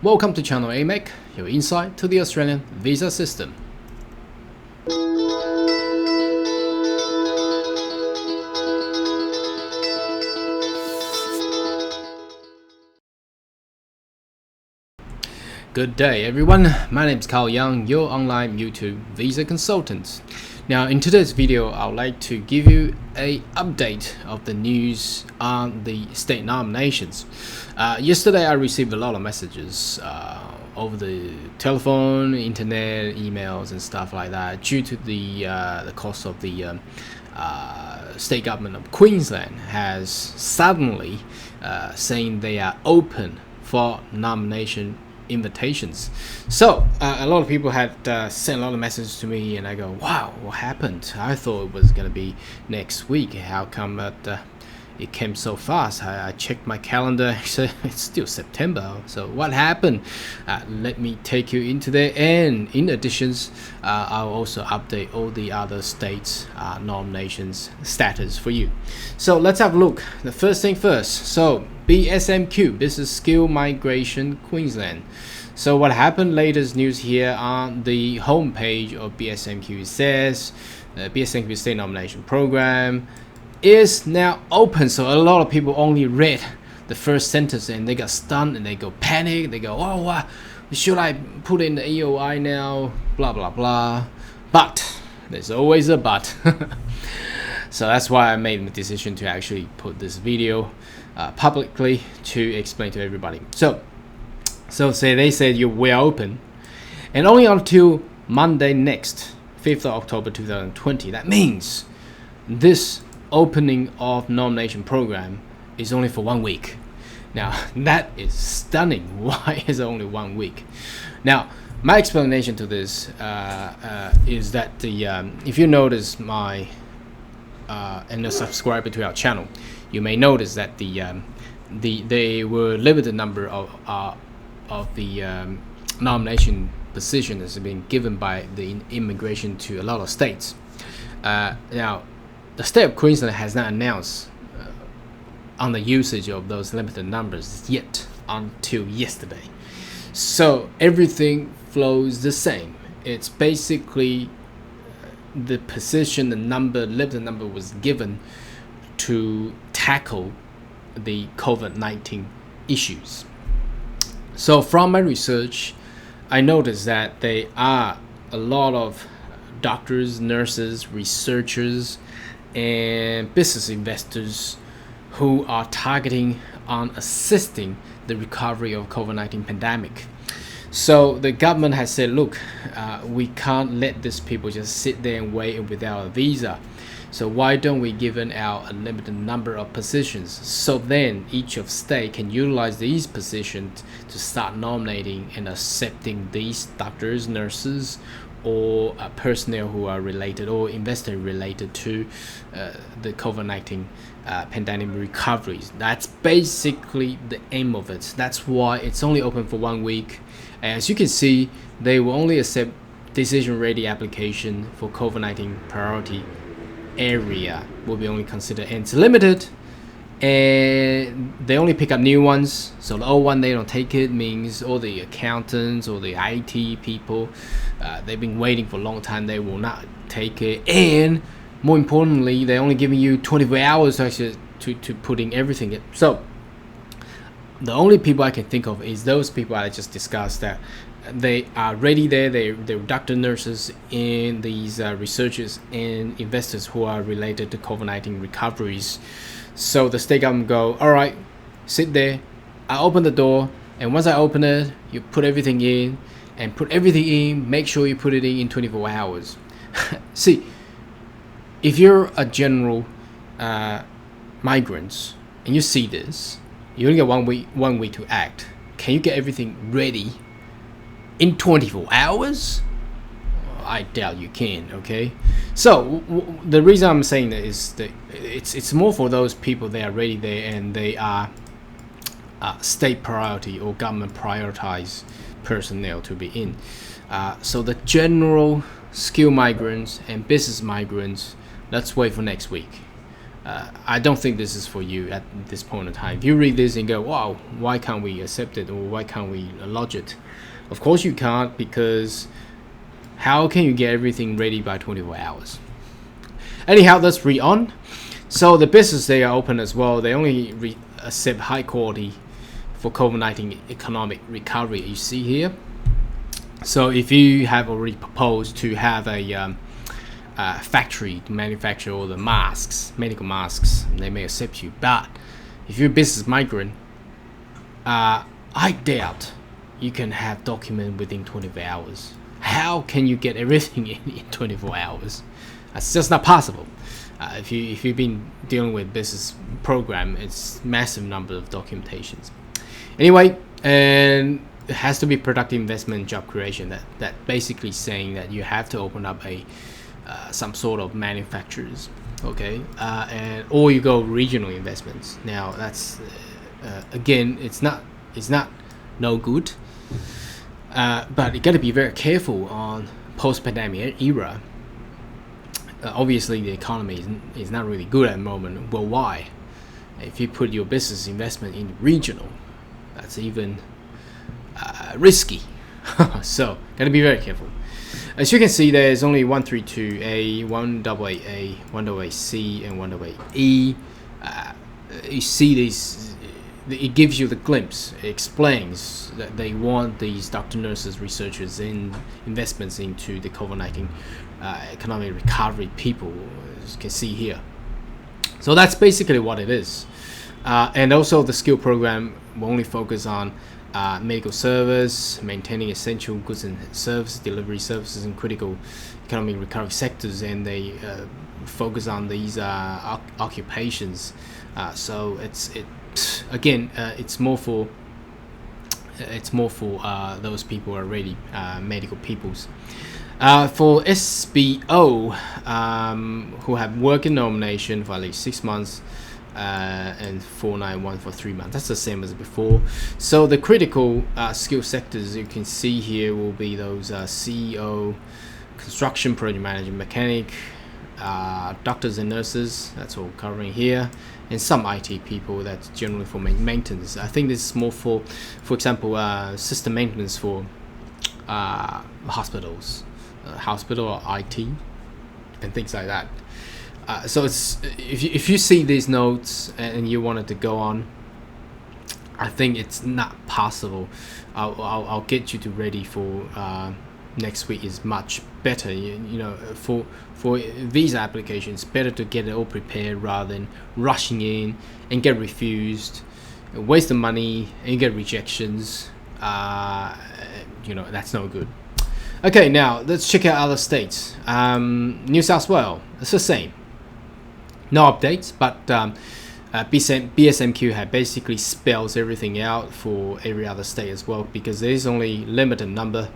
Welcome to channel AMEC, your insight to the Australian visa system. Good day everyone, my name is Carl Young, your online YouTube visa consultant. Now in today's video, I would like to give you an update of the news on the state nominations. Yesterday I received a lot of messages over the telephone, internet, emails and stuff like that due to the cost of the state government of Queensland has suddenly saying they are open for nomination invitations. So a lot of people had sent a lot of messages to me, and I go, wow, what happened? I thought it was gonna be next week. How come it came so fast? I checked my calendar, so it's still September. So what happened? Let me take you into there, and in addition, I'll also update all the other states nominations status for you. So let's have a look. The first thing first. So BSMQ, Business Skill Migration Queensland. So what happened? Latest news here on the homepage of BSMQ says BSMQ State Nomination Program is now open. So a lot of people only read the first sentence and they got stunned and they go panic. They go, oh, what should I put in the EOI now? Blah blah blah. But there's always a but. So that's why I made the decision to actually put this video publicly to explain to everybody. So say they said we're open, and only until Monday next, 5th of October 2020. That means this opening of nomination program is only for 1 week. Now that is stunning. Why is it only 1 week? Now my explanation to this is that if you notice my and a subscriber to our channel, you may notice that they were limited number of the nomination position has been given by the immigration to a lot of states. Now the state of Queensland has not announced on the usage of those limited numbers yet until yesterday. So everything flows the same. It's basically the position, the number, limited number was given to tackle the COVID-19 issues. So from my research, I noticed that there are a lot of doctors, nurses, researchers, and business investors who are targeting on assisting the recovery of COVID-19 pandemic. So the government has said, look, we can't let these people just sit there and wait without a visa. So why don't we give out a limited number of positions, so then each of state can utilize these positions to start nominating and accepting these doctors, nurses, or personnel who are related or investor related to the COVID-19 pandemic recoveries. That's basically the aim of it. That's why it's only open for 1 week. As you can see, they will only accept decision-ready application for COVID-19 priority area will be only considered, and it's limited, and they only pick up new ones. So the old one, they don't take it, means all the accountants or the IT people, they've been waiting for a long time, they will not take it. And more importantly, they're only giving you 24 hours actually to putting everything in. So the only people I can think of is those people I just discussed, that they are ready there. They're doctor, nurses, and these researchers and investors who are related to COVID-19 recoveries. So the state government go, all right, sit there. I open the door, and once I open it, you put everything in, and put everything in. Make sure you put it in 24 hours. See, if you're a general migrant and you see this, you only get 1 week to act. Can you get everything ready in 24 hours? I doubt you can. Okay, so the reason I'm saying that is that it's more for those people that are ready there and they are state priority or government prioritized personnel to be in. So the general skill migrants and business migrants, let's wait for next week. I don't think this is for you at this point in time. If you read this and go, wow, why can't we accept it, or why can't we lodge it? Of course you can't, because how can you get everything ready by 24 hours? Anyhow, let's read on. So the business, they are open as well. They only accept high quality for COVID-19 economic recovery, you see here. So if you have already proposed to have a factory to manufacture all the masks, medical masks, they may accept you. But if you're a business migrant, I doubt you can have document within 24 hours. How can you get everything in 24 hours? That's just not possible. If you've been dealing with business program, it's massive number of documentations. Anyway, and it has to be productive investment, job creation. That basically saying that you have to open up a some sort of manufacturers, okay, or you go regional investments. Now that's again, it's not no good, but you got to be very careful on post-pandemic era. Obviously, the economy is not really good at the moment worldwide. If you put your business investment in regional, that's even risky. So, gotta be very careful. As you can see, there's only 132A, 188A, 188C, and 188E. You see these, it gives you the glimpse. It explains that they want these doctor, nurses, researchers in investments into the COVID-19 economic recovery people, as you can see here. So that's basically what it is. And also the skill program will only focus on medical service, maintaining essential goods and service delivery services in critical economic recovery sectors, and they focus on these occupations. So it's more for those people who are really medical peoples. For SBO, who have working nomination for at least 6 months, and 491 for 3 months. That's the same as before. So the critical skill sectors you can see here will be those CEO, construction project manager, mechanic, doctors and nurses. That's all covering here, and some IT people. That's generally for maintenance. I think this is more for example, system maintenance for hospitals, hospital or IT, and things like that. So it's if you see these notes and you wanted to go on, I think it's not possible. I'll get you to ready for next week is much better. You know, for visa applications, better to get it all prepared rather than rushing in and get refused, waste the money and get rejections. You know, that's no good. Okay, now let's check out other states. New South Wales, it's the same. No updates, but BSMQ had basically spells everything out for every other state as well, because there's only limited number.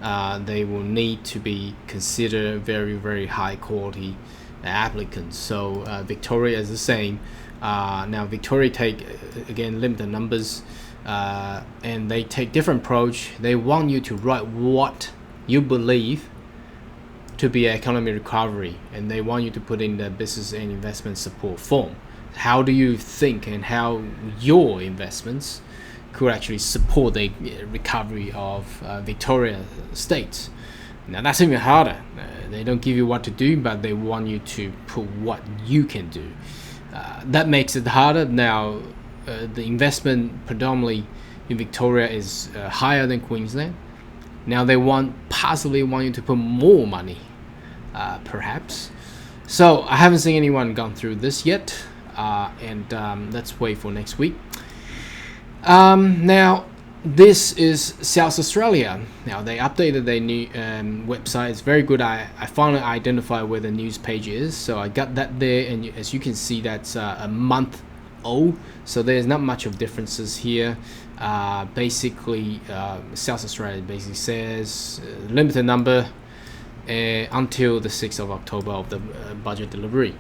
They will need to be considered very, very high quality applicants. So Victoria is the same. Now Victoria take again limited numbers, and they take different approach. They want you to write what you believe to be economic recovery, and they want you to put in the business and investment support form. How do you think and how your investments could actually support the recovery of Victoria State? Now that's even harder. They don't give you what to do, but they want you to put what you can do. That makes it harder. Now the investment predominantly in Victoria is higher than Queensland. Now they possibly want you to put more money, perhaps. So I haven't seen anyone gone through this yet, and let's wait for next week. Now this is South Australia. Now they updated their new website. It's very good. I finally identified where the news page is, so I got that there, and as you can see, that's a month old, so there's not much of differences here. Basically, South Australia basically says limited number until the 6th of October of the budget delivery.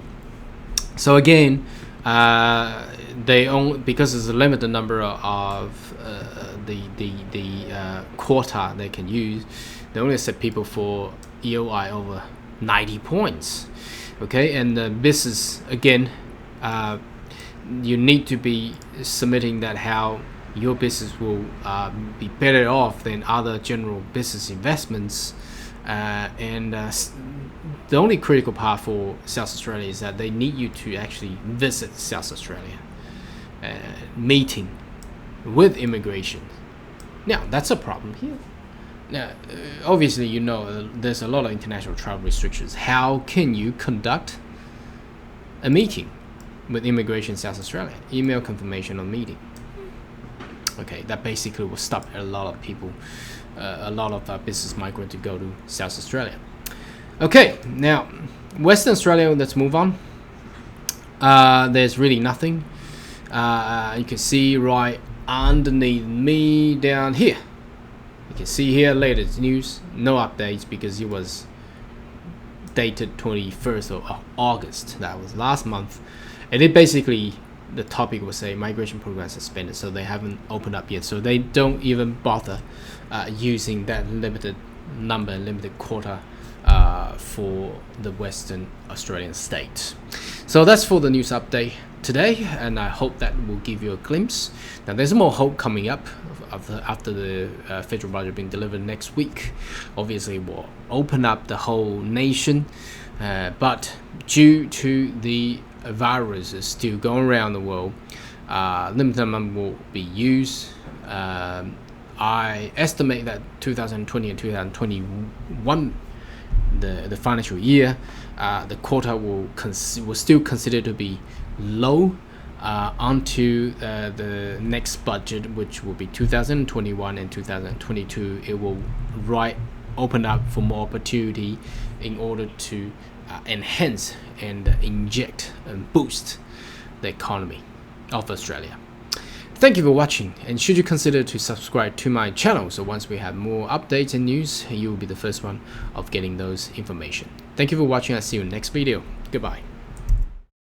So again, they only, because there's a limited number of the quota they can use, they only accept people for EOI over 90 points. Okay, and the business again you need to be submitting that how your business will be better off than other general business investments. The only critical part for South Australia is that they need you to actually visit South Australia, meeting with immigration. Now that's a problem here. Now, obviously, you know, there's a lot of international travel restrictions. How can you conduct a meeting with immigration South Australia? Email confirmation on meeting. Okay, that basically will stop a lot of people, a lot of business migrants to go to South Australia. Okay, now Western Australia, let's move on. There's really nothing. You can see right underneath me down here. You can see here latest news, no updates because it was dated 21st of August. That was last month, and it basically, the topic was say migration program suspended, so they haven't opened up yet, so they don't even bother using that limited number, limited quota for the Western Australian states. So that's for the news update today, and I hope that will give you a glimpse. Now there's more hope coming up after the federal budget being delivered next week. Obviously will open up the whole nation, but due to the virus is still going around the world, limited number will be used. I estimate that 2020 and 2021, the financial year, the quota will still consider to be low until the next budget, which will be 2021 and 2022. It will open up for more opportunity in order to enhance and inject and boost the economy of Australia. Thank you for watching, and should you consider to subscribe to my channel, so once we have more updates and news, you will be the first one of getting those information. Thank you for watching. I'll see you in the next video. Goodbye.